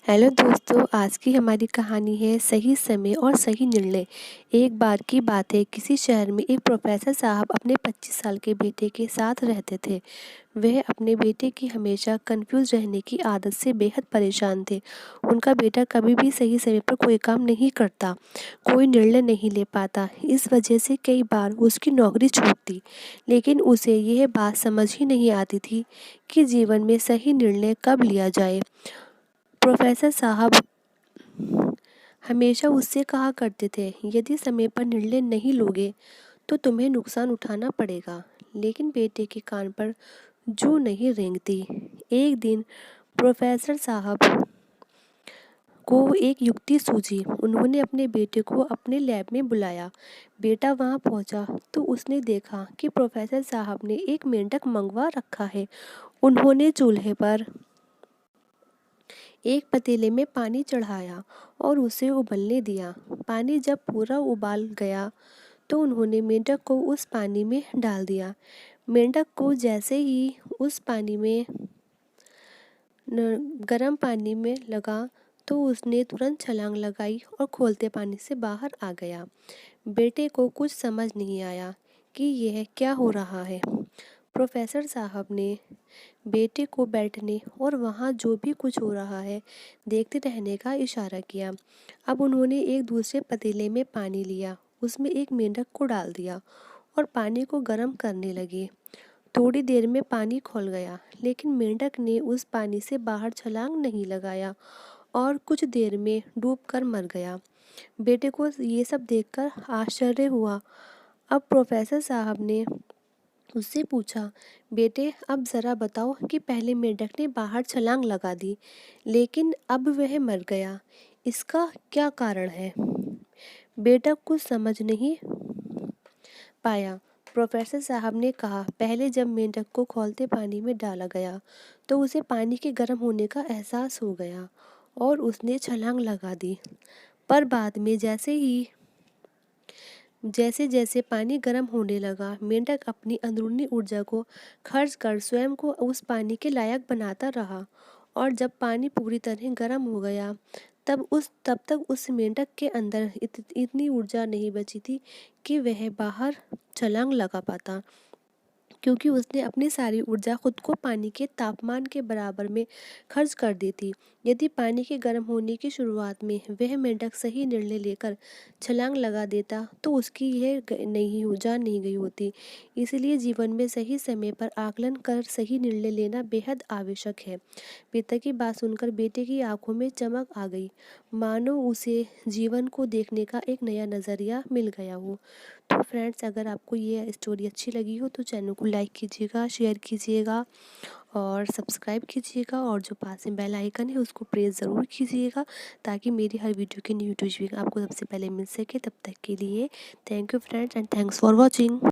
Hello दोस्तों, आज की हमारी कहानी है सही समय और सही निर्णय। एक बार की बात है, किसी शहर में एक प्रोफेसर साहब अपने 25 साल के बेटे के साथ रहते थे। वह अपने बेटे की हमेशा कंफ्यूज रहने की आदत से बेहद परेशान थे। उनका बेटा कभी भी सही समय पर कोई काम नहीं करता, कोई निर्णय नहीं ले पाता। इस वजह से कई बार उसकी नौकरी छूटती। लेकिन उसे यह बात समझ ही नहीं आती थी कि जीवन में सही निर्णय कब लिया जाए। प्रोफेसर साहब हमेशा उससे कहा करते थे, यदि समय पर निर्णय नहीं लोगे तो तुम्हें नुकसान उठाना पड़ेगा। लेकिन बेटे के कान पर जू नहीं रेंगती। एक दिन प्रोफेसर साहब को एक युक्ति सूझी। उन्होंने अपने बेटे को अपने लैब में बुलाया। बेटा वहां पहुंचा तो उसने देखा कि प्रोफेसर साहब ने एक मेंढक मंगवा रखा है। उन्होंने चूल्हे पर एक पतीले में पानी चढ़ाया और उसे उबलने दिया। पानी जब पूरा उबाल गया तो उन्होंने मेंढक को उस पानी में डाल दिया। मेंढक को जैसे ही उस पानी में गर्म पानी में लगा तो उसने तुरंत छलांग लगाई और खौलते पानी से बाहर आ गया। बेटे को कुछ समझ नहीं आया कि यह क्या हो रहा है। प्रोफेसर साहब ने बेटे को बैठने और वहाँ जो भी कुछ हो रहा है देखते रहने का इशारा किया। अब उन्होंने एक दूसरे पतीले में पानी लिया, उसमें एक मेंढक को डाल दिया और पानी को गर्म करने लगे। थोड़ी देर में पानी खौल गया, लेकिन मेंढक ने उस पानी से बाहर छलांग नहीं लगाया और कुछ देर में डूबकर मर गया। बेटे को ये सब देखकर आश्चर्य हुआ। अब प्रोफेसर साहब ने उससे पूछा, बेटे अब ज़रा बताओ कि पहले मेंढक ने बाहर छलांग लगा दी, लेकिन अब वह मर गया, इसका क्या कारण है? बेटा कुछ समझ नहीं पाया। प्रोफेसर साहब ने कहा, पहले जब मेंढक को खौलते पानी में डाला गया तो उसे पानी के गर्म होने का एहसास हो गया और उसने छलांग लगा दी। पर बाद में जैसे जैसे पानी गर्म होने लगा, मेंढक अपनी अंदरूनी ऊर्जा को खर्च कर स्वयं को उस पानी के लायक बनाता रहा और जब पानी पूरी तरह गर्म हो गया तब तक उस मेंढक के अंदर इतनी ऊर्जा नहीं बची थी कि वह बाहर छलांग लगा पाता, क्योंकि उसने अपनी सारी ऊर्जा खुद को पानी के तापमान के बराबर में खर्च कर दी थी। यदि पानी के गर्म होने की शुरुआत में वह मेंढक सही निर्णय लेकर छलांग लगा देता तो उसकी जान नहीं गई होती। इसलिए जीवन में सही समय पर आकलन कर सही निर्णय लेना बेहद आवश्यक है। पिता की बात सुनकर बेटे की आंखों में चमक आ गई, मानो उसे जीवन को देखने का एक नया नज़रिया मिल गया हो। तो फ्रेंड्स, अगर आपको ये स्टोरी अच्छी लगी हो तो चैनल को लाइक कीजिएगा, शेयर कीजिएगा और सब्सक्राइब कीजिएगा और जो पास में बेल आइकन है उसको प्रेस ज़रूर कीजिएगा, ताकि मेरी हर वीडियो की न्यू नोटिफिकेशन आपको सबसे पहले मिल सके। तब तक के लिए thank you friends and thanks for watching.